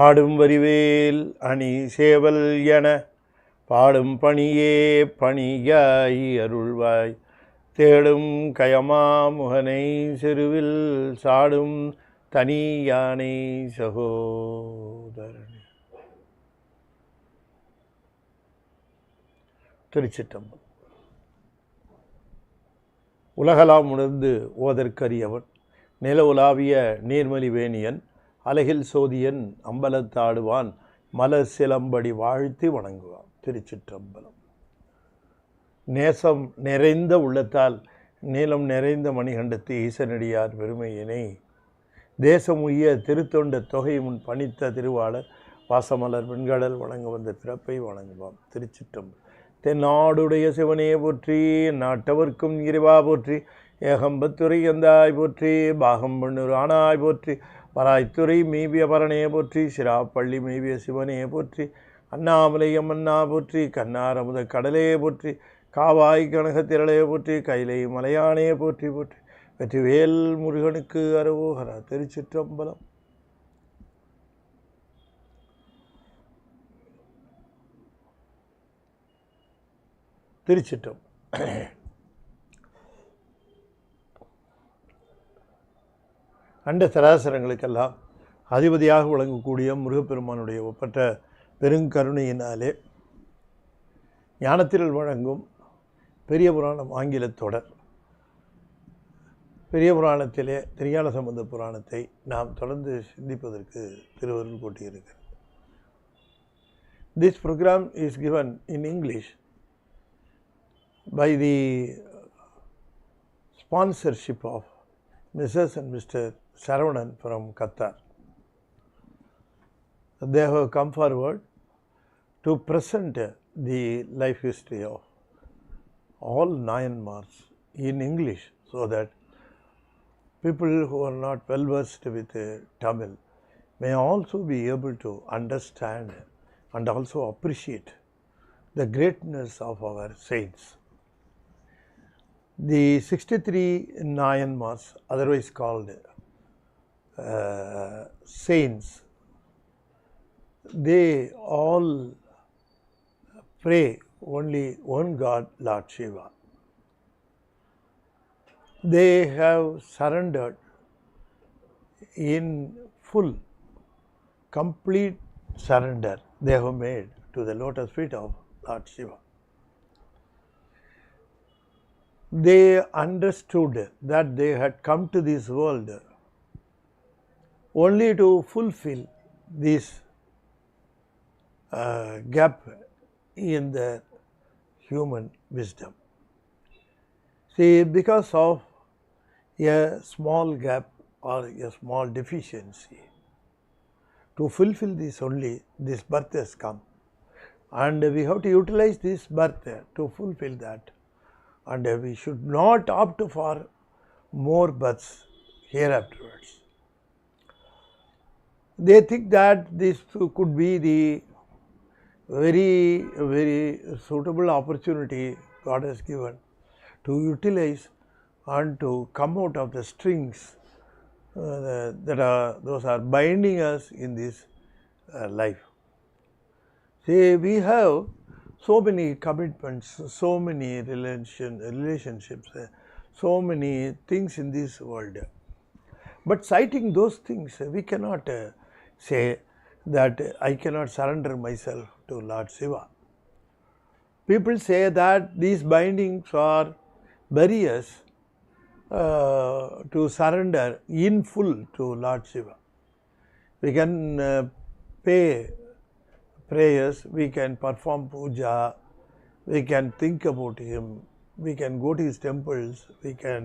ஆடும் வரிவேல் அணி சேவல் என பாடும் பணியே பணியாய் அருள்வாய் தேடும் கயமா முகனை செருவில் சாடும் தனி யானை சகோதரன். திருச்சிற்றம்பலம். உலகலாம் உணர்ந்து ஓதற்கரியவன் நில உலாவிய நீர்மலி வேணியன் அலகில் சோதியன் அம்பலத்தாடுவான் மலர் சிலம்படி வாழ்த்தி வணங்குவான். திருச்சிற்றம்பலம். நேசம் நிறைந்த உள்ளத்தால் நீளம் நிறைந்த மணிகண்டத்து ஈசனடியார் பெருமையினை தேசம் உய்ய திருத்தொண்ட தொகை முன் பணித்த திருவாளர் வாசமலர் வெண்கடல் வணங்க வந்த பிறப்பை வணங்குவான். திருச்சிற்றம்பலம். தென்னாடுடைய சிவனே போற்றி, நாட்டவர்க்கும் இறைவா போற்றி, ஏகம்பத்துறை எந்தாய் போற்றி, பாகம் பண்ணூர் ஆனாய் போற்றி, பராய்த்துறை மேவிய பரணே போற்றி, சிராப்பள்ளி மேவிய சிவனே போற்றி, அண்ணாமலையம் அண்ணா போற்றி, கண்ணாரமுத கடலே போற்றி, காவாய் கனகத்திரளே போற்றி, கைலை மலையானே போற்றி போற்றி, வெற்றிவேல் முருகனுக்கு அரோகரா. திருச்சிற்றம்பலம். திருச்சிற்றம். அண்ட சராசரங்களுக்கெல்லாம் அதிபதியாக விளங்கக்கூடிய முருகப்பெருமானுடைய ஒப்பற்ற பெருங்கருணையினாலே ஞானத்திரள் வழங்கும் பெரிய புராணம் ஆங்கிலத் தொடர். பெரிய புராணத்திலே திருஞானசம்பந்த புராணத்தை நாம் தொடர்ந்து சிந்திப்பதற்கு திருவருள் கூட்டியிருக்கிறது. This program is given in English by the sponsorship of Mrs. and Mr. Saravanan from Qatar. They have come forward to present the life history of all 9 months in English, so that people who are not well versed with Tamil may also be able to understand and also appreciate the greatness of our saints. The 63 Nayanmars, otherwise called saints, they all pray only one God, Lord Shiva. They have surrendered in full, complete surrender they have made to the lotus feet of Lord Shiva. They understood that they had come to this world only to fulfill this gap in their human wisdom. See, because of a small gap or a small deficiency, to fulfill this only, this birth has come, and we have to utilize this birth to fulfill that, and we should not opt for more births hereafterwards. They think that this could be the very suitable opportunity God has given to utilize and to come out of the strings those are binding us in this life. See, we have so many commitments, so many relationships, so many things in this world. But citing those things, we cannot say that I cannot surrender myself to Lord Shiva. People say that these bindings are barriers to surrender in full to Lord Shiva. We can pay prayers, we can perform puja, we can think about him, we can go to his temples, we can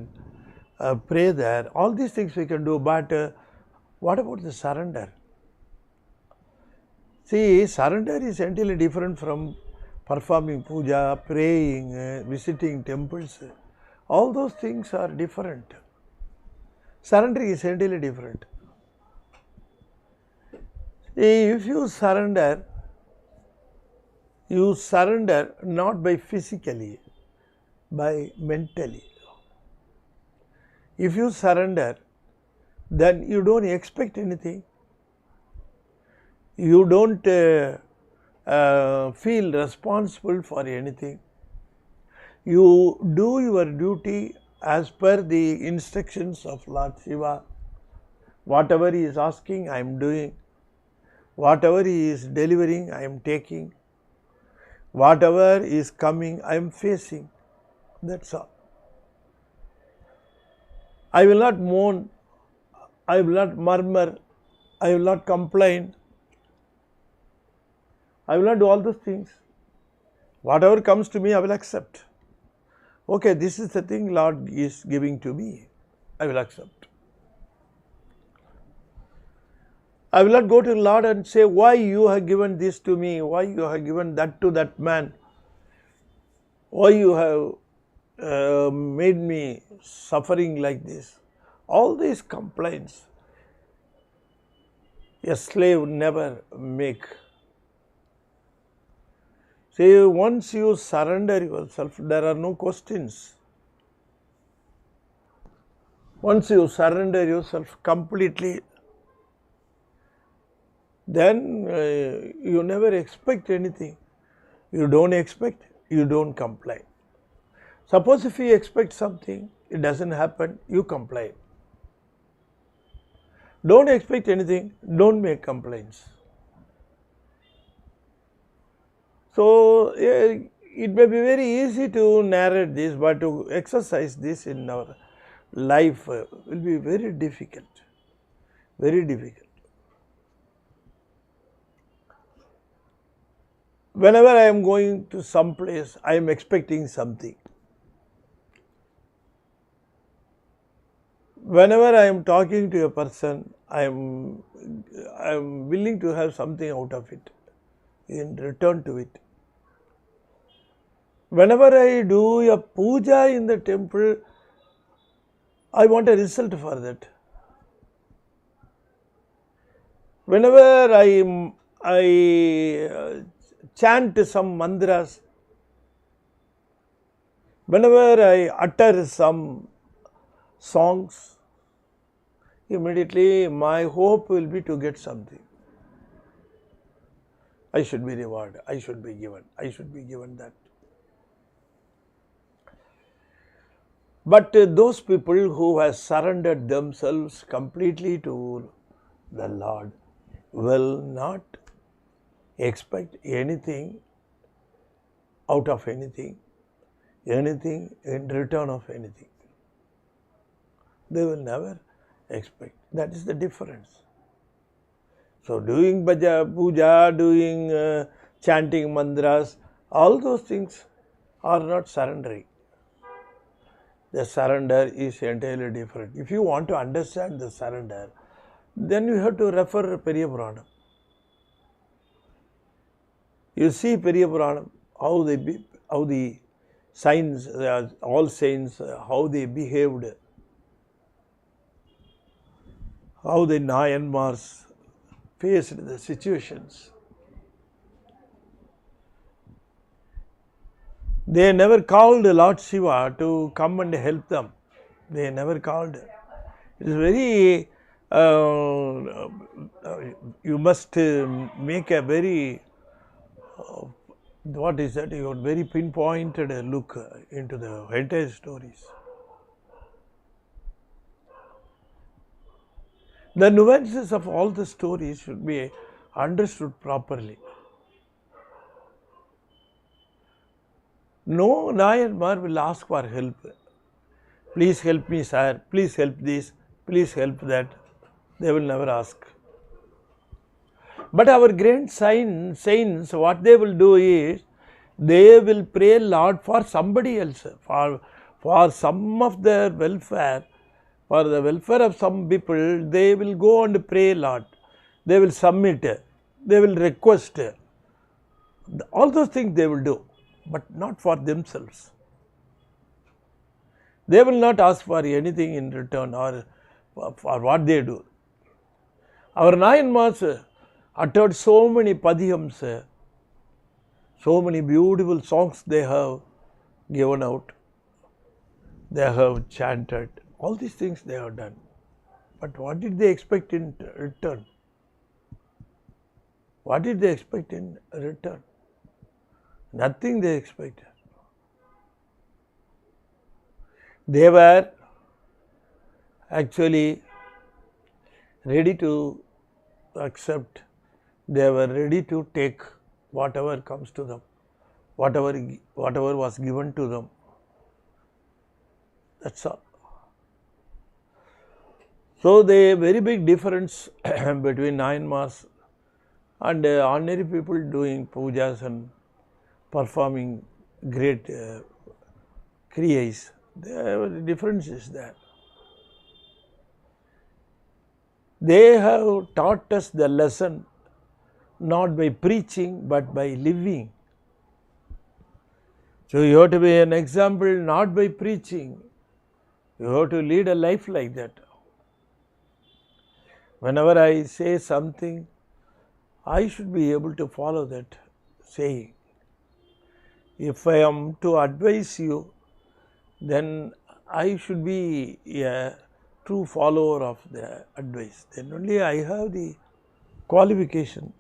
pray there. All these things we can do, but what about the surrender? See, surrender is entirely different from performing puja, praying, visiting temples. All those things are different. Surrender is entirely different. If you surrender not by physically, by mentally. If you surrender, then you don't expect anything. You don't feel responsible for anything. You do your duty as per the instructions of Lord Shiva. Whatever he is asking, I am doing. Whatever he is delivering, I am taking. Whatever is coming, I am facing. That's all. I will not moan. I will not murmur. I will not complain. I will not do all those things. Whatever comes to me, I will accept. Okay, this is the thing Lord is giving to me. I will accept. I will not go to Lord and say, why you have given this to me? Why you have given that to that man? Why you have made me suffering like this? All these complaints, a slave never make. See, once you surrender yourself, there are no questions. Once you surrender yourself completely, then you never expect anything. You don't expect, you don't complain. Suppose if you expect something, it doesn't happen, you complain. Don't expect anything, don't make complaints. So, it may be very easy to narrate this, but to exercise this in our life will be very difficult. Very difficult. Whenever I am going to some place, I am expecting something. Whenever I am talking to a person, I am willing to have something out of it, in return to it. Whenever I do a puja in the temple, I want a result for that. Whenever I chant some mantras, whenever I utter some songs, immediately my hope will be to get something. I should be rewarded, I should be given that. But those people who have surrendered themselves completely to the Lord will not expect anything out of anything in return of anything. They will never expect. That is the difference. So doing bhaja, puja, doing chanting mantras, all those things are not surrendering. The surrender is entirely different. If you want to understand the surrender, then you have to refer Periyapurnam. You see Periyapurnam, how the saints, all saints, how they behaved, how the Nayanmars faced the situations. They never called Lord Shiva to come and help them. They never called. It is very, you must make a very, what is that, you very pinpointed look into the entire stories. The nuances of all the stories should be understood properly. No Nayanmar will ask for help. Please help me, sir. Please help this. Please help that. They will never ask. But our great saints, what they will do is, they will pray Lord for somebody else, for some of their welfare, for the welfare of some people. They will go and pray Lord. They will submit. They will request. All those things they will do, but not for themselves. They will not ask for anything in return or for what they do. Our Nayanmars uttered so many padiyams, so many beautiful songs they have given out. They have chanted. All these things they have done. But what did they expect in return? What did they expect in return? Nothing they expected. They were actually ready to accept, they were ready to take whatever comes to them, whatever was given to them. That's all. So the very big difference between Nayanmars and ordinary people doing pujas and performing great kriyas, the difference is there. They have taught us the lesson not by preaching but by living. So you have to be an example not by preaching, you have to lead a life like that. Whenever I say something, I should be able to follow that saying. If I am to advise you, then I should be a true follower of the advice. Then only I have the qualification,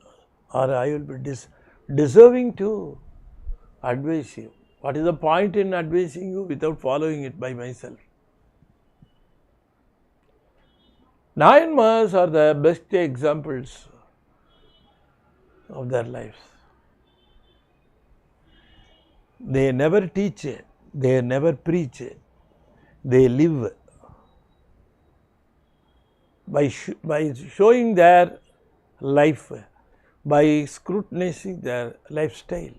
or I will be deserving to advise you. What is the point in advising you without following it by myself? Nayanmars are the best examples of their lives. They never teach, they never preach, they live. By showing their life, by scrutinizing their lifestyle,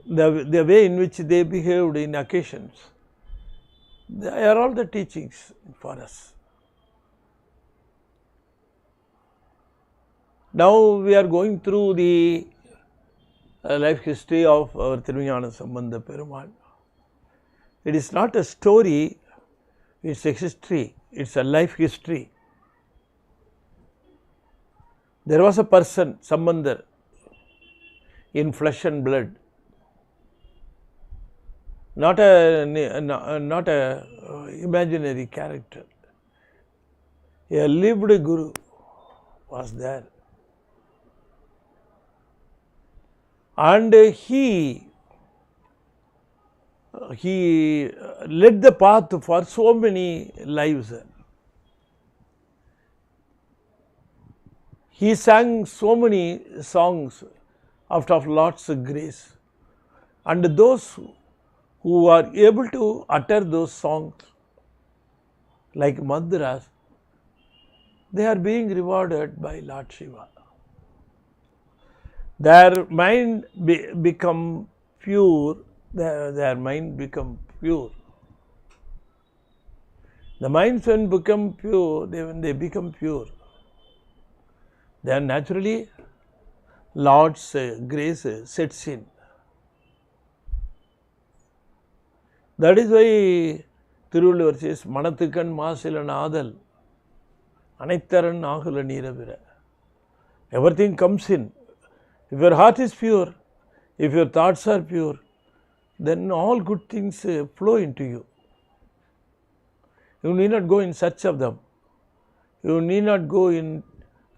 the way in which they behaved in occasions, they are all the teachings for us. Now we are going through the life history of our Thiru Gnanasambandar Perumal. It is not a story, it is a history, it is a life history. There was a person, Sambandar, in flesh and blood, not a imaginary character. A lived Guru was there. And he led the path for so many lives. He sang so many songs out of Lord's grace, and those who are able to utter those songs like mantras, they are being rewarded by Lord Shiva. Their mind become pure. Their mind become pure. The minds when become pure, when they become pure, then naturally Lord's grace sets in. That is why Thiruvalluvar says, Manathukan Maasila Nadal, Anaitharan Nagula Neeravira. Everything comes in. If your heart is pure, if your thoughts are pure, then all good things flow into you. You need not go in search of them. You need not go in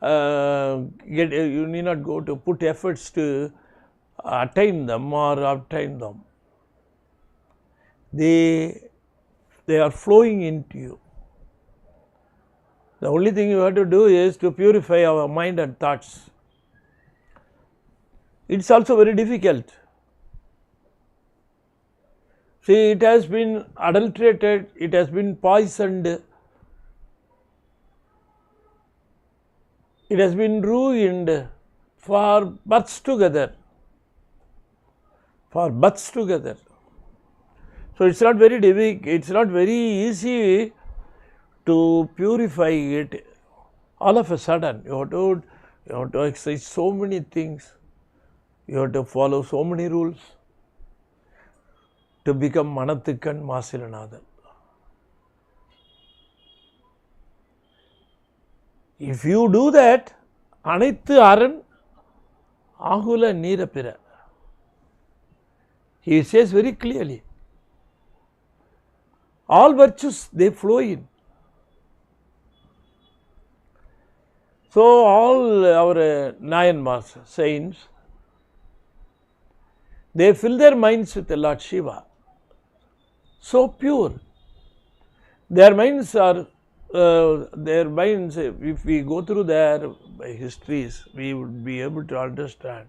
you need not go to put efforts to attain them or obtain them. They are flowing into you. The only thing you have to do is to purify our mind and thoughts. It is also very difficult. See, it has been adulterated, it has been poisoned, it has been ruined for births together. For births together. So it's not very difficult, it's not very easy to purify it all of a sudden. You have to exercise so many things. You have to follow so many rules to become Manathukan Maasilanadal. If you do that, Anaithu Aran Agula Neerapira. He says very clearly, all virtues, they flow in. So all our Nayanmars, saints, they fill their minds with the Lord Shiva. So pure. Their minds are, if we go through their histories, we would be able to understand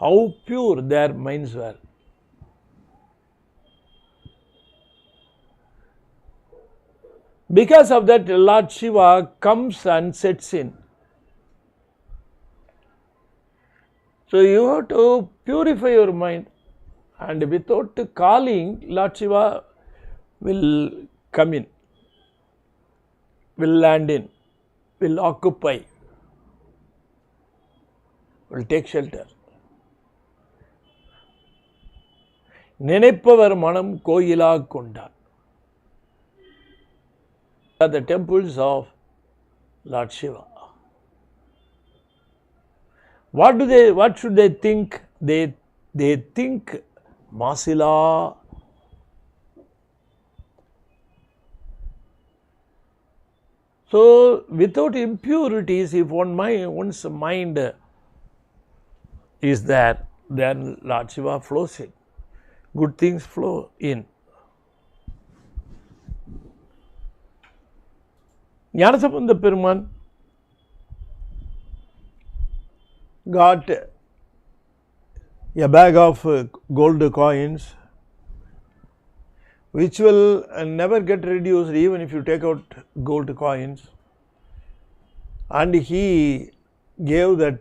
how pure their minds were. Because of that, Lord Shiva comes and sets in. So you have to purify your mind, and without calling, Lord Shiva will come in, will land in, will occupy, will take shelter. நினைப்பவர் மனம் கோயிலாக கொண்டார். Are the temples of Lord Shiva. What should they think? They think Masila. So without impurities, if one's mind is there, then Lord Shiva flows in. Good things flow in. Gnanasambandar Peruman got a bag of gold coins which will never get reduced even if you take out gold coins, and he gave that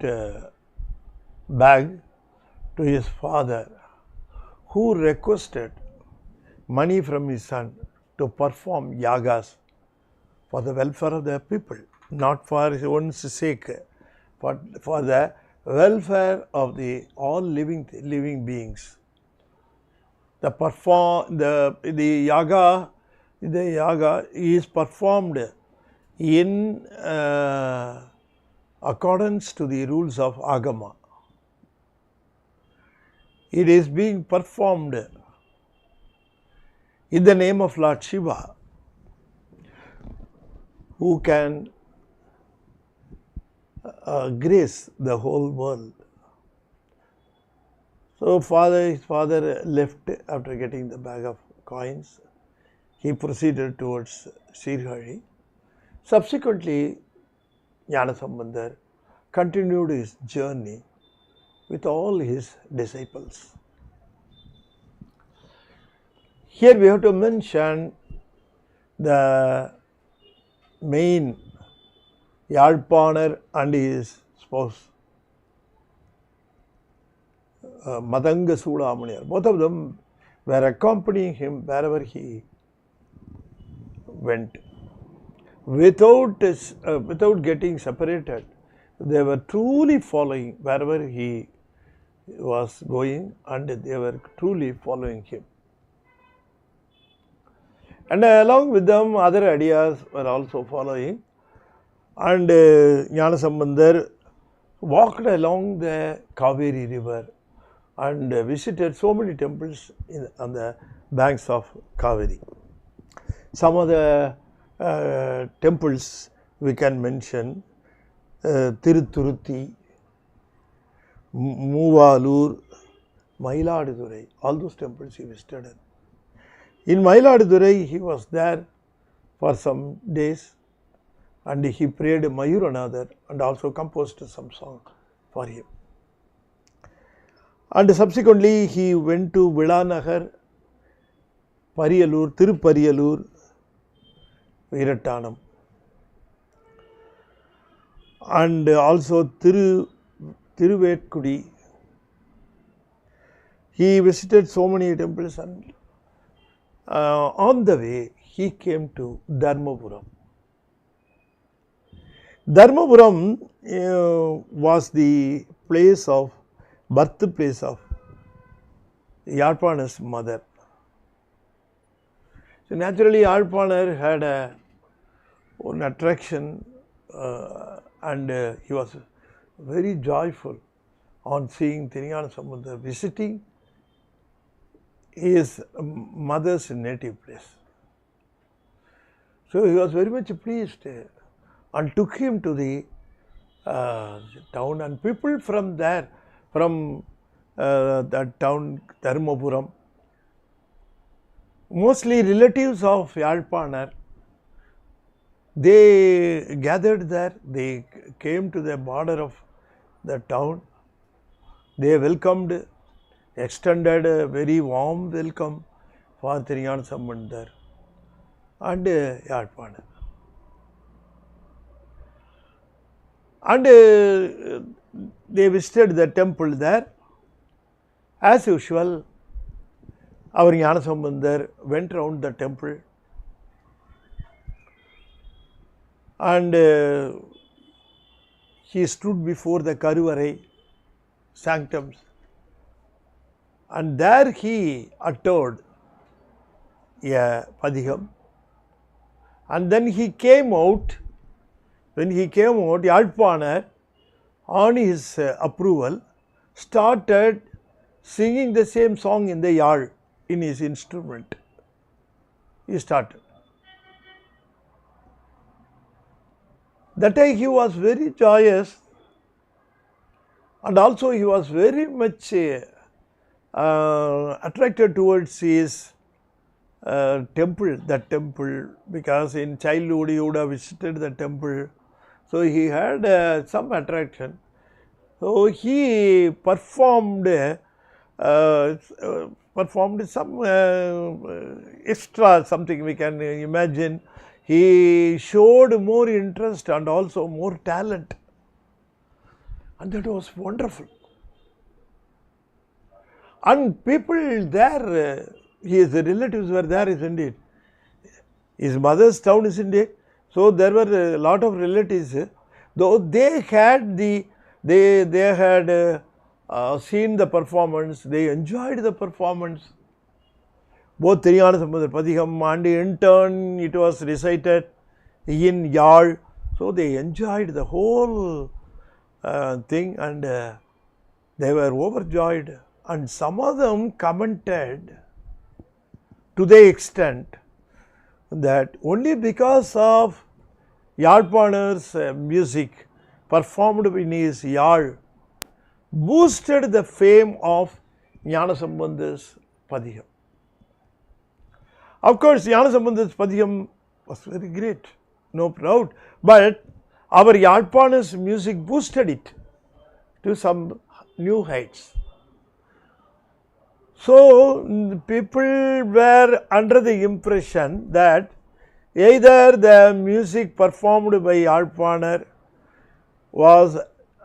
bag to his father, who requested money from his son to perform yagas for the welfare of the people, not for his own sake, but for the welfare of the all living beings. The yaga is performed in accordance to the rules of Agama. It is being performed in the name of Lord Shiva, who can grace the whole world. So his father left after getting the bag of coins. He proceeded towards Sirhari. Subsequently, Gnanasambandar continued his journey with all his disciples. Here we have to mention the main Yalpanar and his spouse, Madanga Sulamuniyar. Both of them were accompanying him wherever he went. Without getting separated, they were truly following wherever he was going, and they were truly following him. And along with them, other Adyas were also following. And Gnanasambandar walked along the Kaveri river and visited so many temples on the banks of Kaveri. Some of the temples we can mention: Thiruturuthi, Moovalur, Mayiladurai. All those temples he visited. In Mayiladurai, he was there for some days, and he prayed Mayuranadar and also composed some song for him. And subsequently, he went to Vilanagar, Periyalur, Thirupariyalur, Veerattanam, and also Thiruvetkudi. He visited so many temples, and on the way he came to Dharmapuram. Dharmapuram was the birthplace of Yalpanar's mother. So naturally, Yalpanar had an attraction, and he was very joyful on seeing Thiru Gnanasambandar visiting his mother's native place. So he was very much pleased and took him to the town, and people from there, from that town, Tharumapuram, mostly relatives of Yalpanar, they gathered there, they came to the border of the town, they welcomed, extended a very warm welcome for Thiru Gnanasambandar and Yalpanar. And they visited the temple there. As usual, our Gnanasambandar went around the temple and he stood before the Karuvarai sanctums, and there he uttered a Padiham, and then he came out. When he came out, Yalpanar, on his approval, started singing the same song in the Yal, in his instrument. He started. That time he was very joyous, and also he was very much attracted towards his temple, that temple, because in childhood he would have visited the temple. So he had some attraction. So he performed some extra something we can imagine. He showed more interest and also more talent, and that was wonderful. And people there, his relatives were there, isn't it? His mother's town, isn't it? So there were a lot of relatives. Though they had seen the performance, they enjoyed the performance. Both Thiru Gnanasambandar Padiham, and in turn it was recited in Yal. So they enjoyed the whole thing, and they were overjoyed. And some of them commented to the extent that only because of Yalpanar's music performed in his Yal boosted the fame of Gnanasambandar's Padiham. Of course, Gnanasambandar's Padiham was very great, no doubt, but our Yalpanar's music boosted it to some new heights. So people were under the impression that either the music performed by Yalpanar was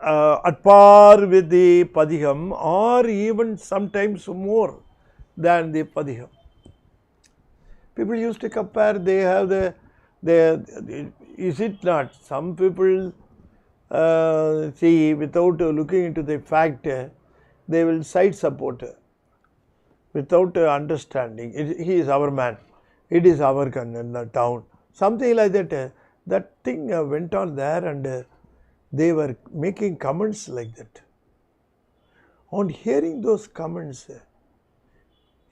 at par with the Padiham, or even sometimes more than the Padiham. People used to compare, they have is it not? Some people see, without looking into the fact, they will side support without understanding. He is our man, it is our town, something like that. That thing went on there, and they were making comments like that. On hearing those comments,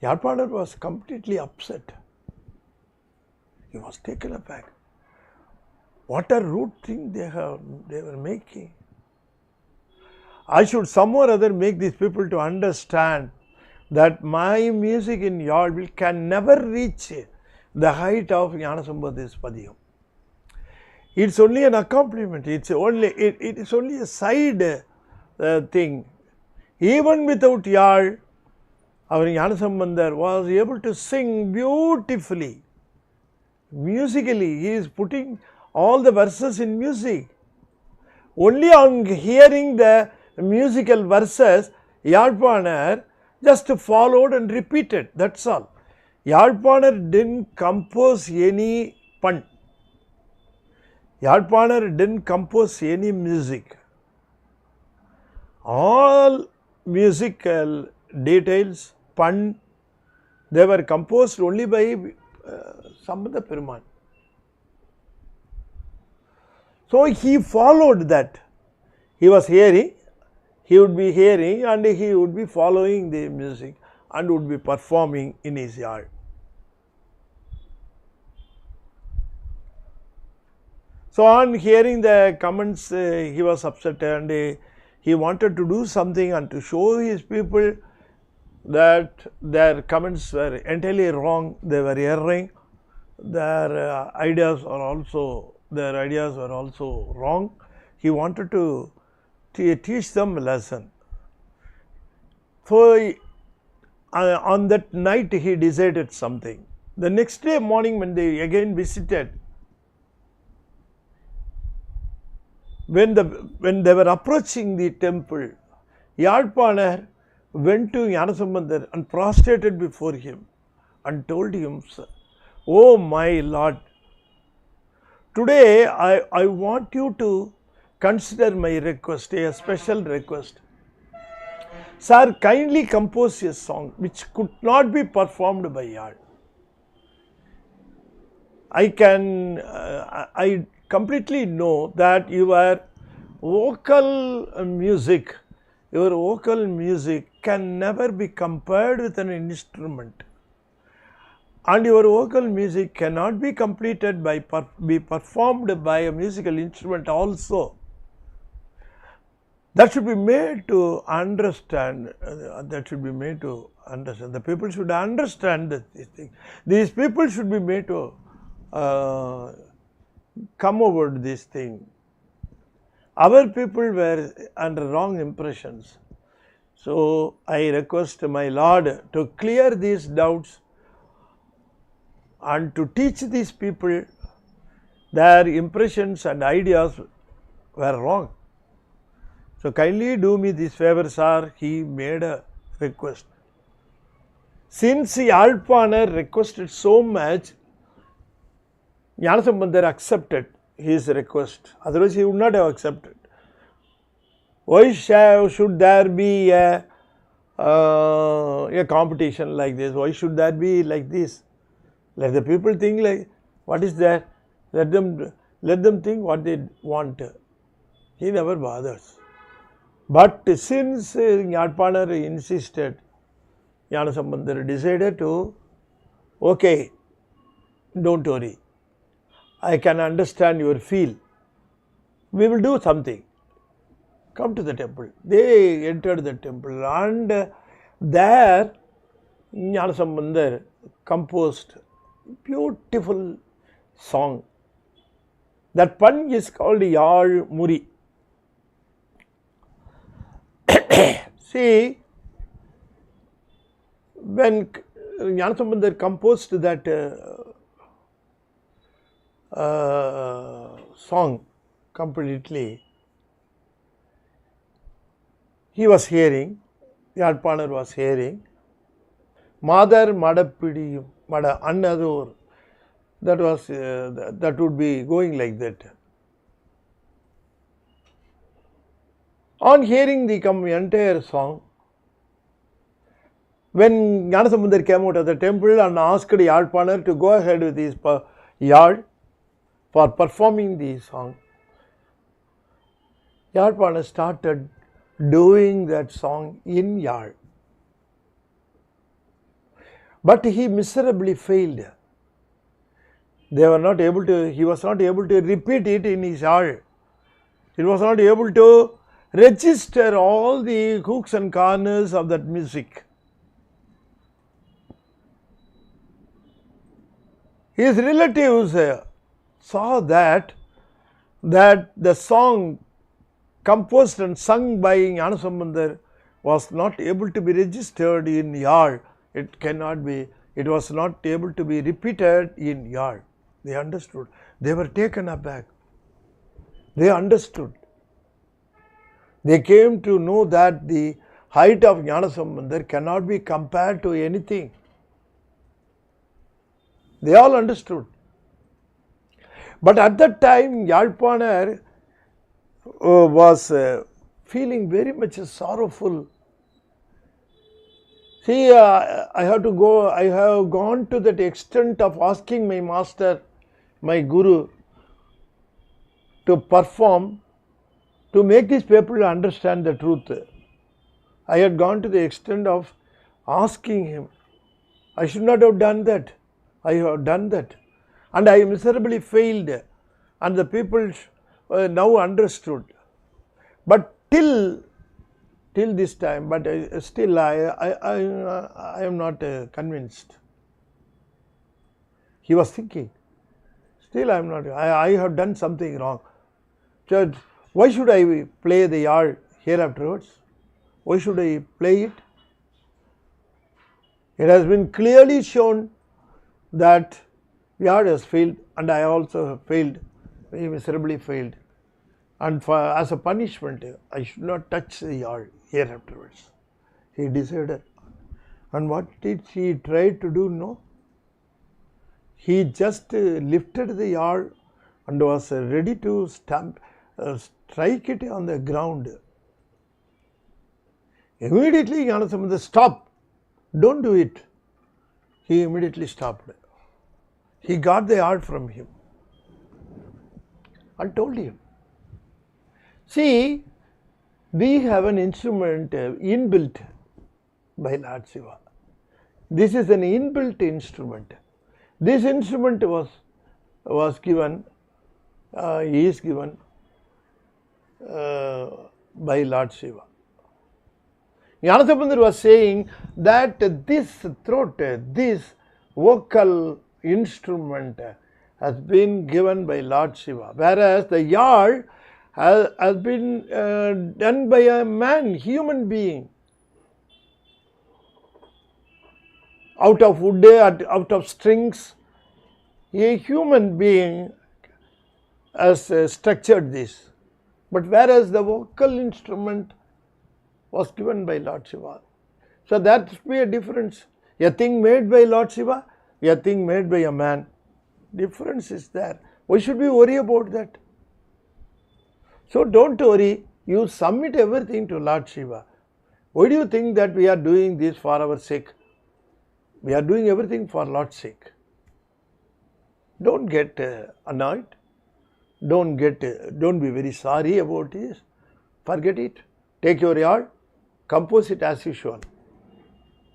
Yalpanar was completely upset. He was taken aback. What a rude thing they were making. I should some or other make these people to understand that my music in Yal can never reach the height of Gnanasambandar's Padiham. It's only an accompaniment. It is only a side thing. Even without Yal, our Gnanasambandar was able to sing beautifully. Musically, he is putting all the verses in music. Only on hearing the musical verses, Yalpanar just followed and repeated, that's all. Yalpanar didn't compose any pun. Yalpanar didn't compose any music. All musical details, pun, they were composed only by Sambandar Perumal. So he followed that. He was hearing, he would be hearing, and he would be following the music and would be performing in his yard. So on hearing the comments, he was upset, and he wanted to do something and to show his people that their comments were entirely wrong, they were erring, their ideas were also wrong. He wanted to teach them a lesson. So on that night he decided something. The next day morning, when they again visited, when they were approaching the temple, Yadpanar went to Gnanasambandar and prostrated before him and told him, "Oh my Lord, today I want you to consider my request, a special request. Sir, kindly compose a song which could not be performed by Yad. I completely know that your vocal music can never be compared with an instrument, and your vocal music cannot be completed be performed by a musical instrument also. That should be made to understand. The people should understand this thing. These people should be made to come over this thing. Our people were under wrong impressions. So I request my Lord to clear these doubts and to teach these people their impressions and ideas were wrong. So kindly do me this favor, sir." He made a request. Since Yadpanar requested so much, Gnanasambandar accepted his request. Otherwise he would not have accepted. Why should there be a competition like this? Why should there be like this? Let the people think like, what is there? Let them think what they want. He never bothers. But since Yadpanar insisted, Gnanasambandar decided to, okay, don't worry, I can understand your feel. We will do something. Come to the temple. They entered the temple, and there Gnanasambandar composed beautiful song. That pun is called Yal Muri. See, when Gnanasambandar composed that song completely, he was hearing, Yadpanar was hearing, Madar Madapidiyum, Mada Annadur, that would be going like that. On hearing the entire song, when Gnanasambandar came out of the temple and asked Yadpanar to go ahead with his yard for performing the song, Yadpanar started doing that song in yard. But he miserably failed. He was not able to repeat it in his yard. He was not able to register all the hooks and corners of that music. His relatives saw that the song composed and sung by Gnanasambandar was not able to be registered in yard. It was not able to be repeated in yard. They understood. They were taken aback. They understood. They came to know that the height of Gnanasambandar cannot be compared to anything. They all understood. But at that time, Yadpanar was feeling very much sorrowful. See, I have gone to that extent of asking my master, my guru, to perform, to make these people understand the truth. I had gone to the extent of asking him. I should not have done that. I have done that. And I miserably failed. and the people now understood. But till this time, but still I am not convinced. He was thinking, still I am not, I have done something wrong. So why should I play the yard here afterwards? Why should I play it? It has been clearly shown that yard has failed, and I also have failed, miserably failed. And as a punishment, I should not touch the yard here afterwards. He decided. And what did he try to do? No. He just lifted the yard and was ready to strike it on the ground. Immediately Gnanasambandar, stop, don't do it. He immediately stopped. He got the yard from him and told him, see, we have an instrument inbuilt by Lord Shiva. This is an inbuilt instrument. This instrument was given, is given by Lord Shiva. Gnanasambandar was saying that this throat, this vocal instrument has been given by Lord Shiva, whereas the yard has been done by a man, human being. Out of wood, out of strings, a human being has structured this. But whereas the vocal instrument was given by Lord Shiva. So that will be a difference. A thing made by Lord Shiva, a thing made by a man. Difference is there. Why should we worry about that? So don't worry, you submit everything to Lord Shiva. Why do you think that we are doing this for our sake? We are doing everything for Lord's sake. Don't get annoyed. Don't be very sorry about this. Forget it. Take your yard, compose it as usual.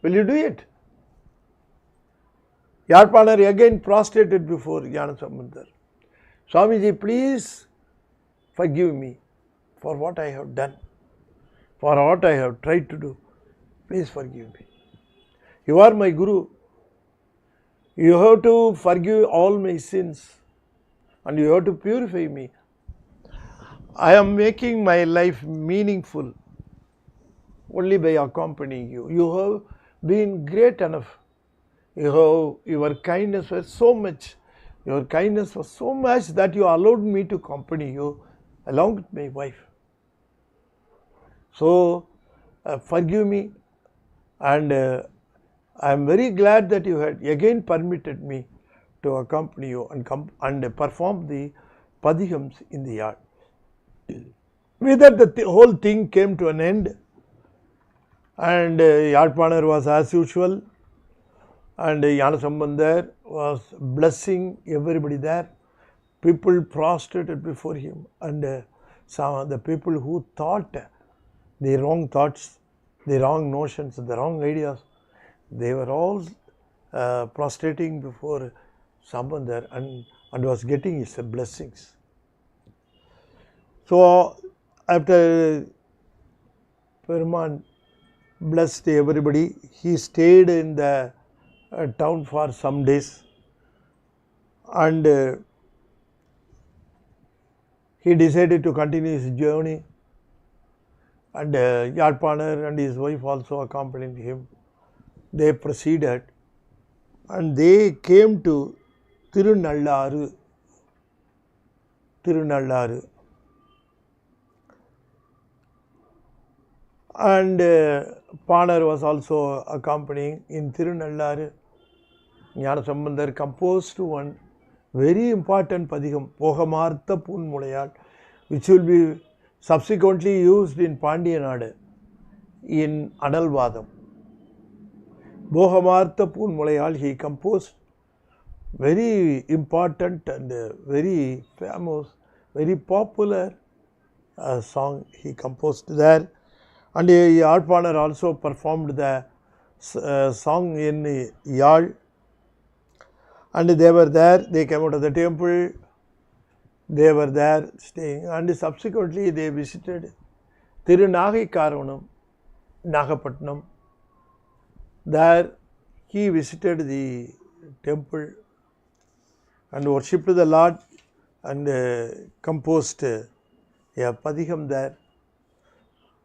Will you do it? Yarpanar again prostrated before Gnanasambandar. Swamiji, please forgive me for what I have done, for what I have tried to do. Please forgive me. You are my Guru. You have to forgive all my sins and you have to purify me. I am making my life meaningful only by accompanying you. You have been great enough. Your kindness was so much. Your kindness was so much that you allowed me to accompany you along with my wife. So forgive me, and I am very glad that you had again permitted me to accompany you and perform the padihams in the yard. With that, the whole thing came to an end, and Yarpanar was as usual, and Gnanasambandar was blessing everybody there. People prostrated before him, and some of the people who thought the wrong thoughts, the wrong notions, the wrong ideas, they were all prostrating before Sambandar and was getting his blessings. So after Peruman blessed everybody, he stayed in the town for some days, and he decided to continue his journey, and Yarpanar and his wife also accompanied him. They proceeded and they came to Thiru. And Panar was also accompanying. In Thiru, Gnanasambandar composed one very important padiham, Pogamartha Poonmulayal, which will be subsequently used in Pandiyanadu in Analvadam. Pogamartha Poonmulayal, he composed very important and very famous, very popular song he composed there. And Yarpanar also performed the song in Yal. And they were there, they came out of the temple, They were there staying, and subsequently they visited Thiru Nagapatnam. There he visited the temple and worshipped the Lord and composed a padiham there.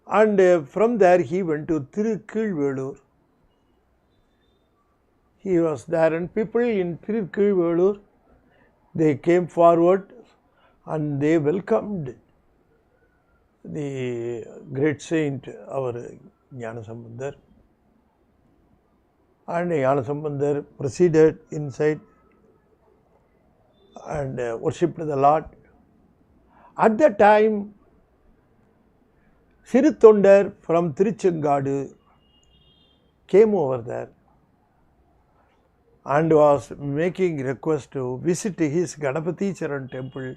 And from there he went to Tirukizhvelur. He was there, and people in Tirukizhvelur, they came forward and they welcomed the great saint, our Gnanasambandar. And Gnanasambandar proceeded inside and worshipped the Lord. At that time, Siru Tondar from Tiruchengadu came over there and was making request to visit his Ganapati Charan temple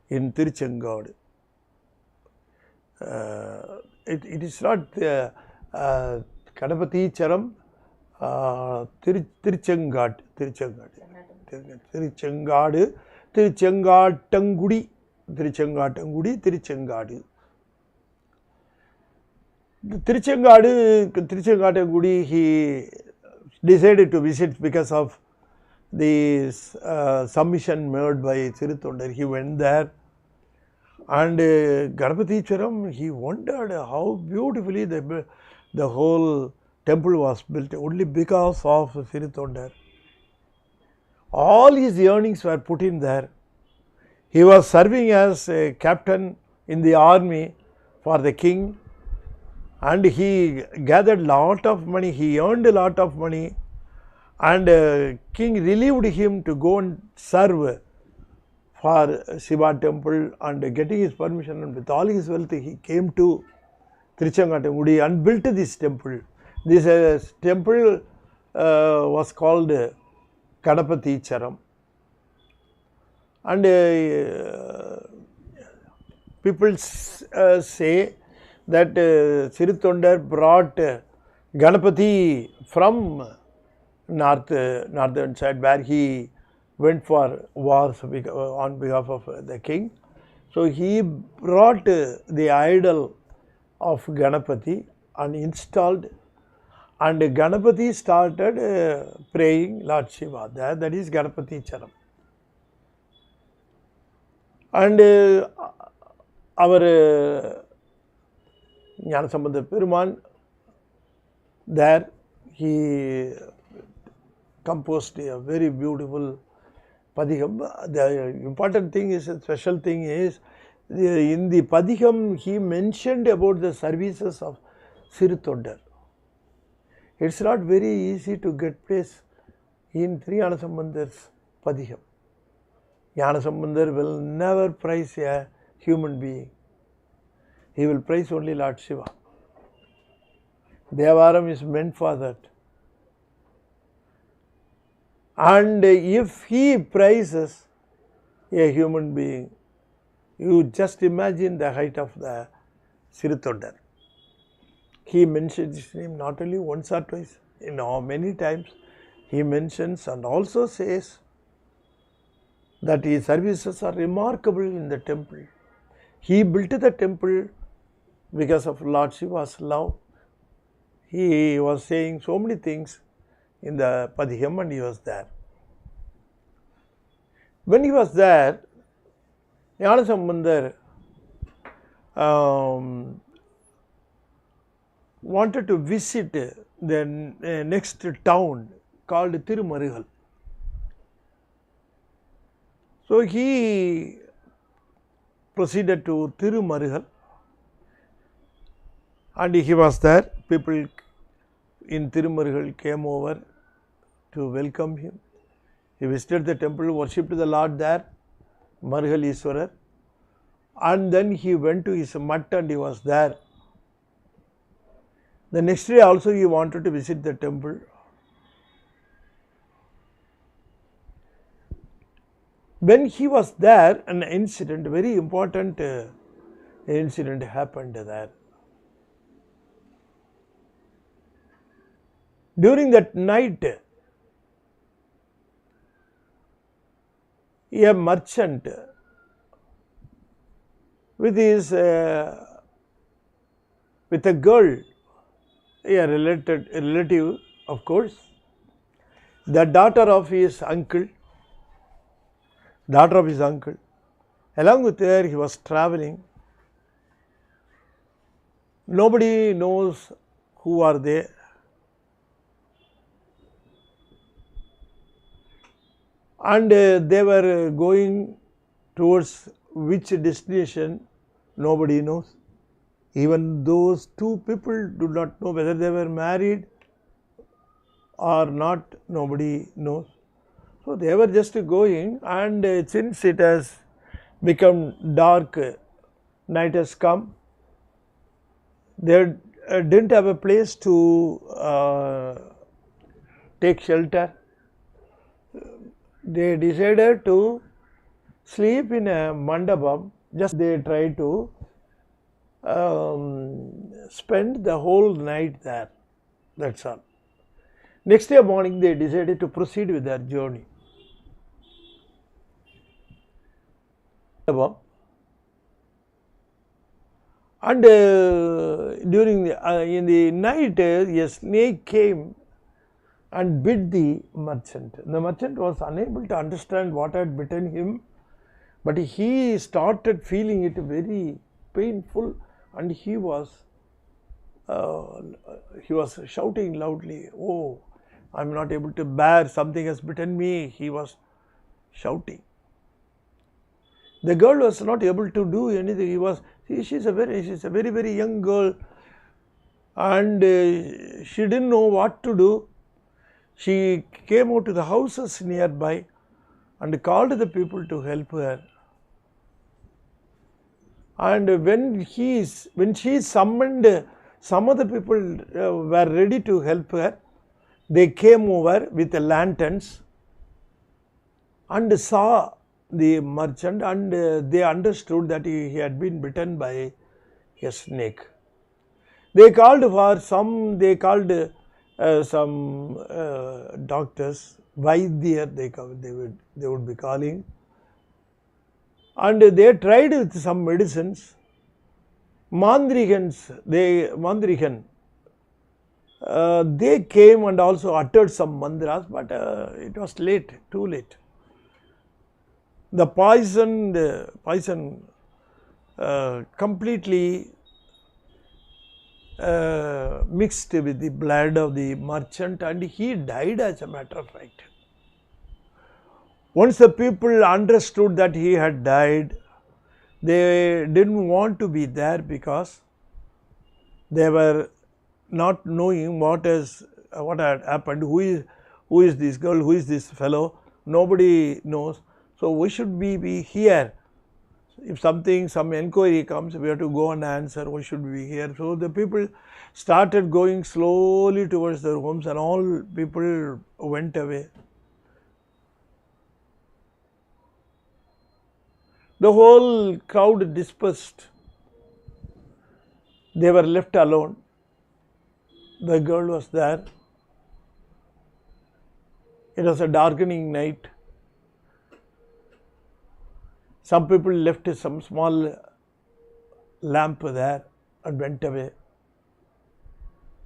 in Tiruchengadu. It is not Ganapati Charam, Tiruchengadu, Tiruchengatangudi, Tiruchengadu. Tiruchengatangudi, he decided to visit because of the submission made by Siru Tondar. He went there, and Ganapati Charam, he wondered how beautifully the whole temple was built only because of Siru Tondar. All his earnings were put in there. He was serving as a captain in the army for the king, and he gathered lot of money, he earned a lot of money, and king relieved him to go and serve for Shiva temple, and getting his permission, and with all his wealth he came to Tiruchengatangudi and built this temple. This temple was called Ganapati Charam, and people say that Siru Tondar brought Ganapati from northern side, where he went for wars on behalf of the king. So he brought the idol of Ganapati and installed, and Ganapati started praying Lord Shiva there. That is Ganapati Charam. And our Gnanasambandar Peruman, there he composed a very beautiful padiham. The important thing is, a special thing is, in the padiham he mentioned about the services of Siru Tondar. It's not very easy to get place in Thiru Gnanasambandar's padiham. Gnanasambandar will never praise a human being. He will praise only Lord Shiva. Devaram is meant for that. And if he praises a human being, you just imagine the height of the Siru Tondar. He mentions his name not only once or twice, many times he mentions and also says that his services are remarkable in the temple. He built the temple because of Lord Shiva's love. He was saying so many things in the padiham, and he was there. When he was there, Gnanasambandar wanted to visit the next town called Thirumarugal. So he proceeded to Thirumarugal, and he was there. People in Thirumarugal came over to welcome him. He visited the temple, worshipped the Lord there, Marugal Iswarar, and then he went to his mutt and he was there. The next day also he wanted to visit the temple. When he was there, an incident, very important incident happened there. During that night, a merchant with his with a girl, a relative, of course, the daughter of his uncle. Along with her, he was traveling. Nobody knows who are they. And they were going towards which destination, nobody knows. Even those two people do not know whether they were married or not, nobody knows. So they were just going, and since it has become dark, night has come, they didn't have a place to take shelter. They decided to sleep in a mandapam. Just they tried to spend the whole night there. That's all. Next day morning, they decided to proceed with their journey. And during in the night, a snake came and bit the merchant. The merchant was unable to understand what had bitten him, but he started feeling it very painful, and he was shouting loudly, "Oh, I'm not able to bear, something has bitten me," he was shouting. The girl was not able to do anything. She's a very, very young girl, and she didn't know what to do. She came out to the houses nearby and called the people to help her. And when she summoned some of the people were ready to help her, they came over with the lanterns and saw the merchant, and they understood that he had been bitten by a snake. They called some doctors, Vaidya they would be calling, and they tried with some medicines. Mandrikan, they came and also uttered some mantras, but it was too late. The poison completely mixed with the blood of the merchant, and he died, as a matter of fact. Once the people understood that he had died, they didn't want to be there because they were not knowing what had happened, who is this girl, who is this fellow, nobody knows. So we should be here. If some inquiry comes, we have to go and answer, we should be here. So the people started going slowly towards their homes, and all people went away. The whole crowd dispersed. They were left alone. The girl was there. It was a darkening night. Some people left some small lamp there and went away.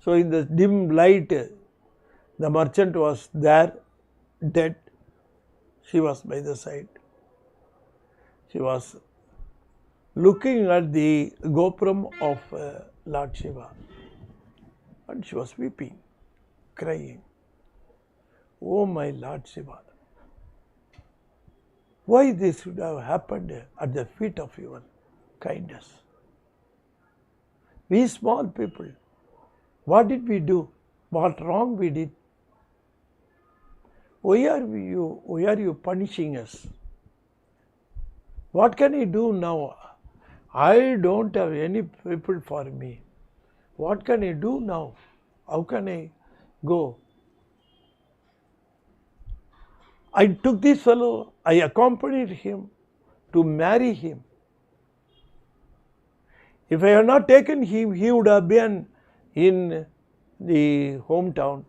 So in the dim light, the merchant was there, dead. She was by the side. She was looking at the Gopuram of Lord Shiva, and she was weeping, crying, "Oh my Lord Shiva, why this should have happened at the feet of your kindness? We small people, what did we do? What wrong we did? Why are you punishing us? What can I do now? I don't have any people for me. What can I do now? How can I go? I took this fellow, I accompanied him to marry him. If I had not taken him, he would have been in the hometown.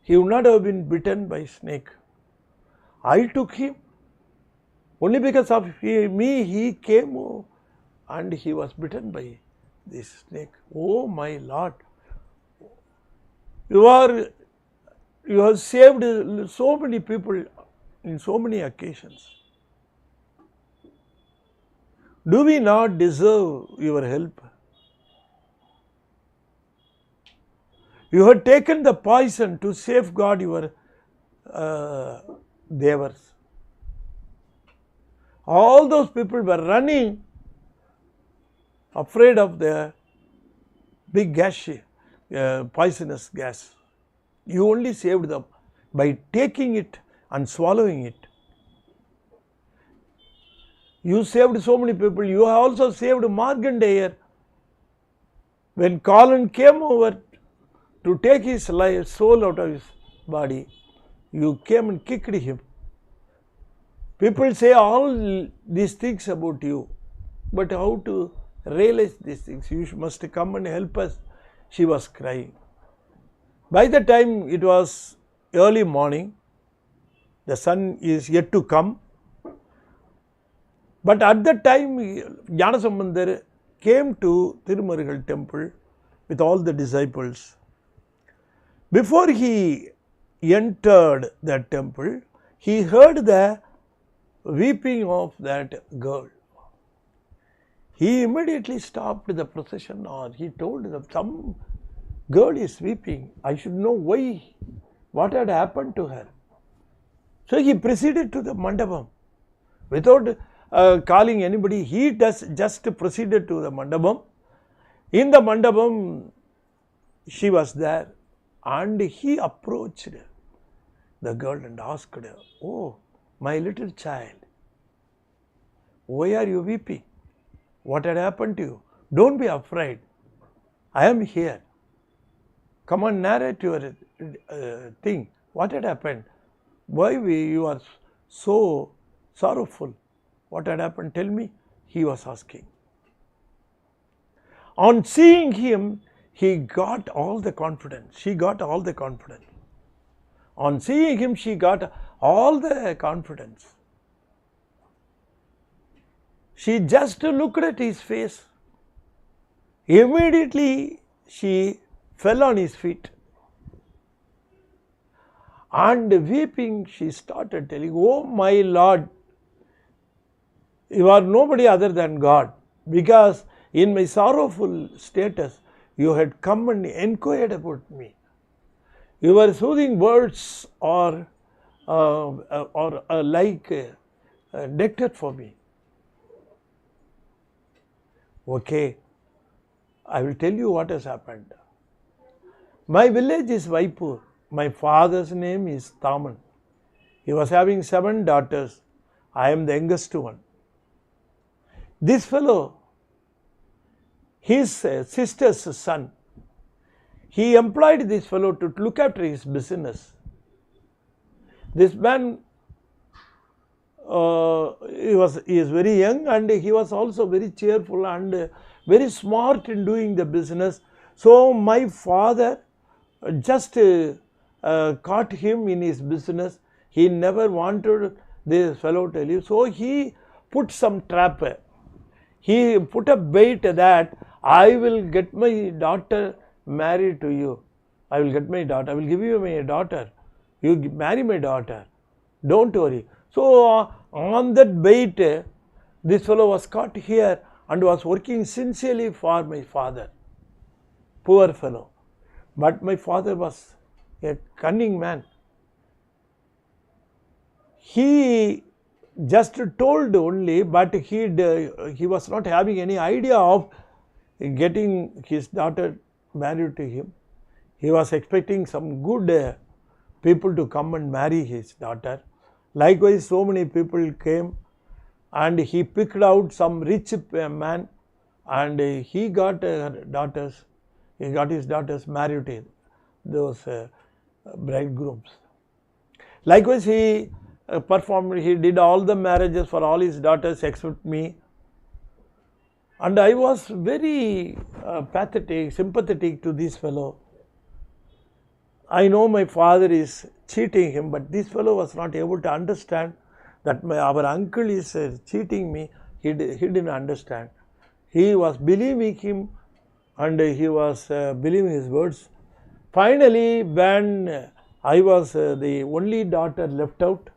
He would not have been bitten by snake. I took him. Only because of me, he came and he was bitten by this snake. Oh my Lord, you have saved so many people in so many occasions. Do we not deserve your help? You have taken the poison to safeguard your devas. All those people were running, afraid of the big gas, poisonous gas. You only saved them by taking it and swallowing it. You saved so many people. You have also saved Markandeya. When Colin came over to take his soul out of his body, you came and kicked him. People say all these things about you, but how to realize these things? You must come and help us. She was crying. By the time it was early morning, the sun is yet to come. But at that time, Gnanasambandar came to Tirumarigal temple with all the disciples. Before he entered that temple, he heard the weeping of that girl. He immediately stopped the procession, or he told them, some girl is weeping. I should know why, what had happened to her. So he proceeded to the mandapam. Without calling anybody, he just proceeded to the mandapam. In the mandapam, she was there, and he approached the girl and asked her, oh, my little child, why are you weeping? What had happened to you? Don't be afraid. I am here. Come on, narrate your thing. What had happened? Why you are so sorrowful? What had happened? Tell me. He was asking. On seeing him, he got all the confidence. She got all the confidence. On seeing him, she got all the confidence. She just looked at his face. Immediately, she fell on his feet. And weeping, she started telling, oh my Lord, you are nobody other than God, because in my sorrowful status, you had come and inquired about me. Your soothing words are like nectar for me. Okay, I will tell you what has happened. My village is Vaipur. My father's name is Thaman. He was having 7 daughters. I am the youngest one. This fellow, his sister's son, he employed this fellow to look after his business. This man, he is very young, and he was also very cheerful and very smart in doing the business. So my father just caught him in his business. He never wanted this fellow to leave. So he put some trap. He put a bait that I will get my daughter married to you. I will get my daughter. I will give you my daughter. You marry my daughter. Don't worry. So on that bait, this fellow was caught here and was working sincerely for my father. Poor fellow. But my father was a cunning man. He just told only, but he was not having any idea of getting his daughter married to him. He was expecting some good people to come and marry his daughter. Likewise, so many people came, and he picked out some rich man, and he got daughters. He got his daughters married to those bridegrooms. Likewise, he he did all the marriages for all his daughters except me. And I was very sympathetic to this fellow. I know my father is cheating him, but this fellow was not able to understand that our uncle is cheating me. He didn't understand. He was believing him and he was believing his words. Finally, when I was the only daughter left out,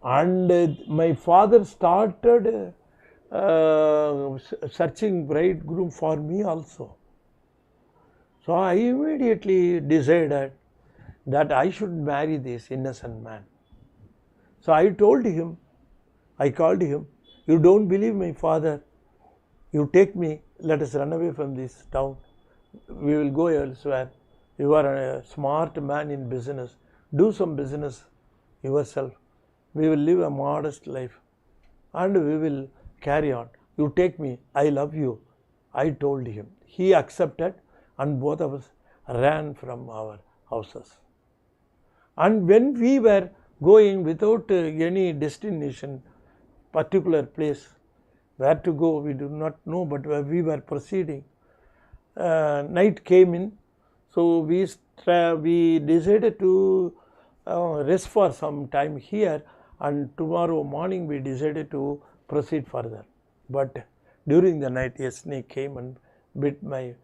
and my father started searching bridegroom for me also. So I immediately decided that I should marry this innocent man. So I told him, I called him, you don't believe my father, you take me, let us run away from this town, we will go elsewhere. You are a smart man in business, do some business yourself, we will live a modest life and we will carry on. You take me, I love you. I told him. He accepted and both of us ran from our houses. And when we were going without any destination, particular place, where to go we do not know, but we were proceeding. Night came in, so we decided to rest for some time here, and tomorrow morning we decided to proceed further. But during the night a snake came and bit my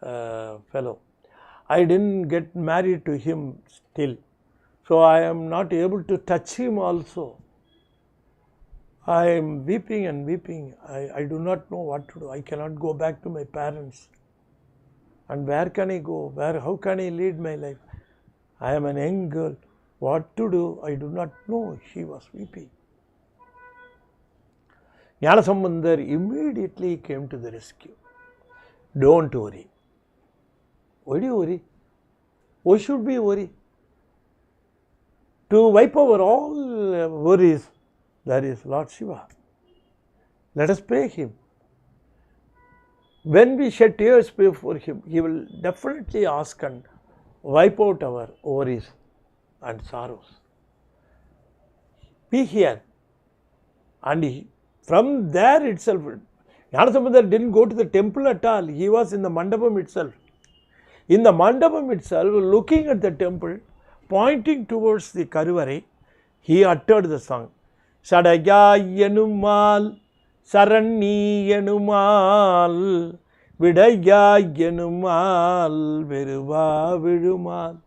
fellow. I didn't get married to him still, so I am not able to touch him also. I am weeping and weeping. I do not know what to do. I cannot go back to my parents. And where can I go? How can I lead my life? I am an young girl. What to do? I do not know. She was weeping. Gnanasambandar immediately came to the rescue. Don't worry. Why do you worry? Why should we worry? To wipe over all worries, there is Lord Shiva. Let us pray him. When we shed tears before him, he will definitely ask and wipe out our worries and sorrows. Be here. And from there itself, Gnanasambandar didn't go to the temple at all. He was in the mandapam itself. In the mandapam itself, looking at the temple, pointing towards the Karuvarai, he uttered the song. Sadaya Yenumal, Saranni Yenumal, Vidaya Yenumal, Viruva Virumal.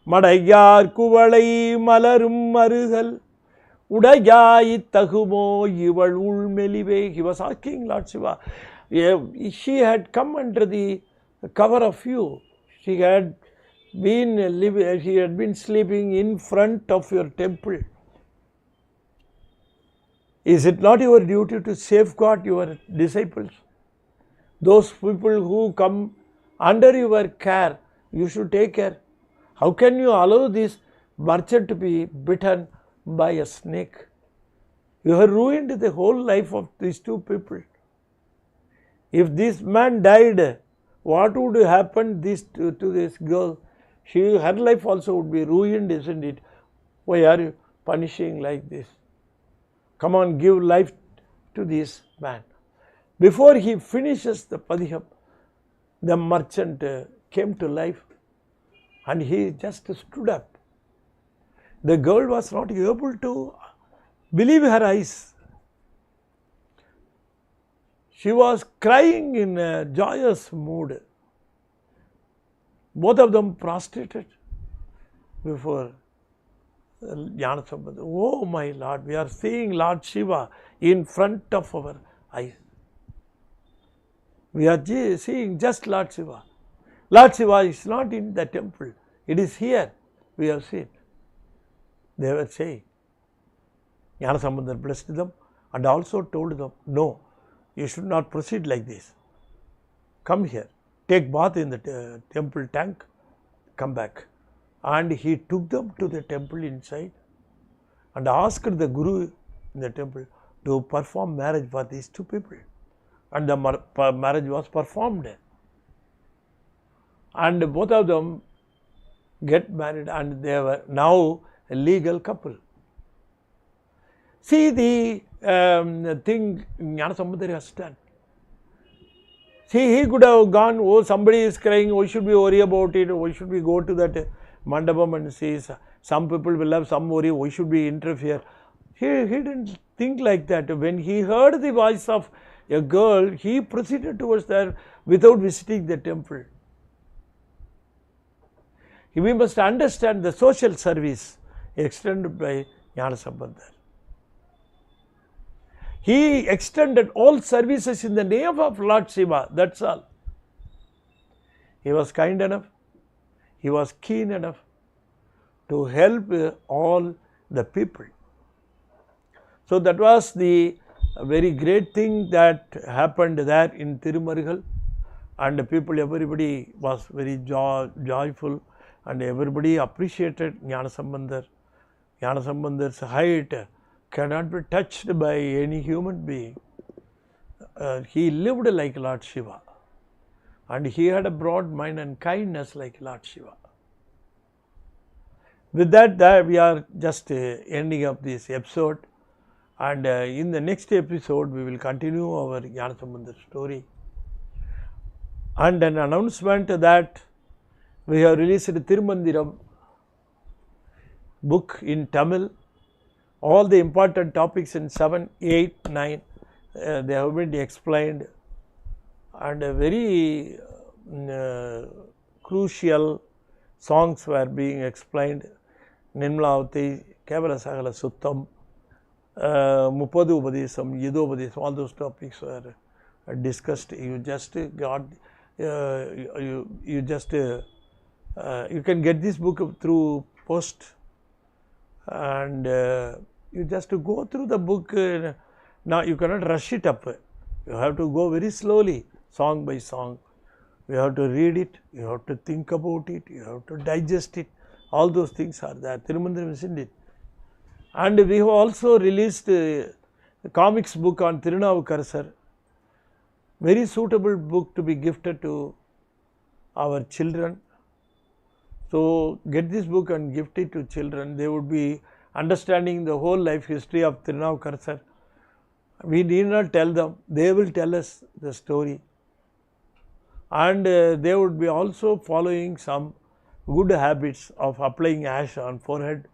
Madayar Kuvalai Malarum Marugal, Udayai Tahumo Yival Ulmelive. He was asking Lord Shiva. She had come under the cover of you. She had been sleeping in front of your temple. Is it not your duty to safeguard your disciples? Those people who come under your care, you should take care. How can you allow this merchant to be bitten by a snake? You have ruined the whole life of these two people. If this man died, what would happen to this girl? Her life also would be ruined, isn't it? Why are you punishing like this? Come on, give life to this man. Before he finishes the padiham, the merchant came to life and he just stood up. The girl was not able to believe her eyes. She was crying in a joyous mood. Both of them prostrated before Gnanasambandar. Oh my Lord, we are seeing Lord Shiva in front of our eyes. We are seeing just Lord Shiva. Lord Shiva is not in the temple. It is here. We have seen. They were saying. Gnanasambandar blessed them and also told them, no, you should not proceed like this. Come here. Take bath in the temple tank. Come back. And he took them to the temple inside and asked the Guru in the temple to perform marriage for these two people. And the marriage was performed. And both of them get married and they were now a legal couple. See the thing Gnanasambandar has done. See, he could have gone, oh, somebody is crying, why should we worry about it? Why should we go to that mandapam and see? Some people will have some worry, why should we interfere? He didn't think like that. When he heard the voice of a girl, he proceeded towards there without visiting the temple. We must understand the social service extended by Gnanasambandar. He extended all services in the name of Lord Shiva, that's all. He was kind enough, he was keen enough to help all the people. So that was the very great thing that happened there in Thirumarugal, and the people, everybody was very joyful, and everybody appreciated Gnanasambandar. Gnanasambandar's height cannot be touched by any human being. He lived like Lord Shiva, and he had a broad mind and kindness like Lord Shiva. With that, we are just ending up this episode, and in the next episode we will continue our Gnanasambandar story. And an announcement that we have released Thirumandiram book in Tamil. All the important topics in 7, 8, 9, they have been explained, and very crucial songs were being explained. Nimlavati, Kevala Sagala Suttam, Mupadu Upadesam, Yidopадesam, all those topics were discussed. You just got, you can get this book through post, and you just go through the book. Now you cannot rush it up. You have to go very slowly, song by song. You have to read it, you have to think about it, you have to digest it. All those things are there. Thirumandiram is in it. And we have also released a comics book on Thirunavukarasar. Very suitable book to be gifted to our children. So get this book and gift it to children. They would be understanding the whole life history of Thirunavukarasar. We need not tell them, they will tell us the story. And they would be also following some good habits of applying ash on forehead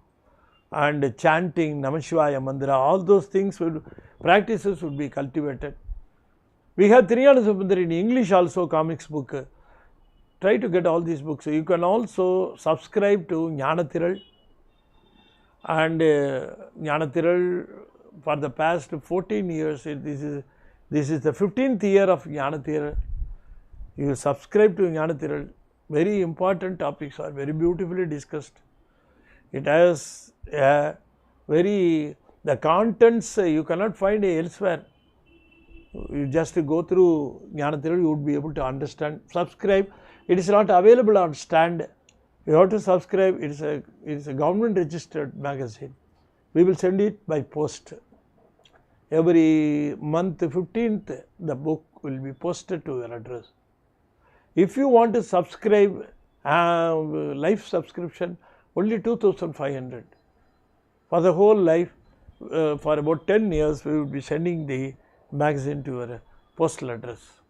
and chanting Namah Shivaya Mandira. All those things, practices would be cultivated. We have Thiru Gnanasambandar in English also, comics book. Try to get all these books. You can also subscribe to Gnanathiral, and Gnanathiral for the past 14 years, this is the 15th year of Gnanathiral. You subscribe to Gnanathiral. Very important topics are very beautifully discussed. It has the contents you cannot find elsewhere. You just go through Gnanathiral, you would be able to understand. Subscribe. It is not available on stand. You have to subscribe. It is a government registered magazine. We will send it by post. Every month 15th, the book will be posted to your address. If you want to subscribe, life subscription, only 2,500. For the whole life, for about 10 years, we will be sending the magazine to your postal address.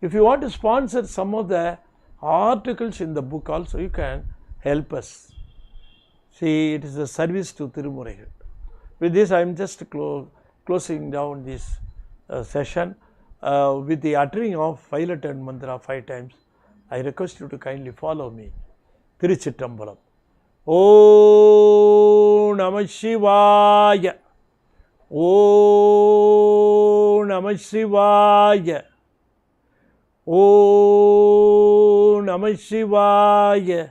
If you want to sponsor some of the articles in the book also, you can help us. See, it is a service to Tirumurai. With this, I am just closing down this session with the uttering of 5-letter mantra 5 times. I request you to kindly follow me. Tiruchitrambalam. Om Namah Shivaya. Om Namah Shivaya. Om Namah Shivaya.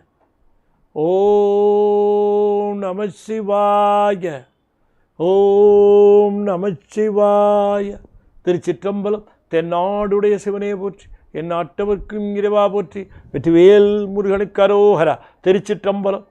Om Namah Shivaya. Om Namah Shivaya. Tiruchitrambalam. தென்னாடுடைய சிவனே போற்றி, என் நாட்டவர்க்கும் இறைவா போற்றி, வெற்றிவேல் முருகனுக்கு அரோகரா. திருச்சிற்றம்பலம்.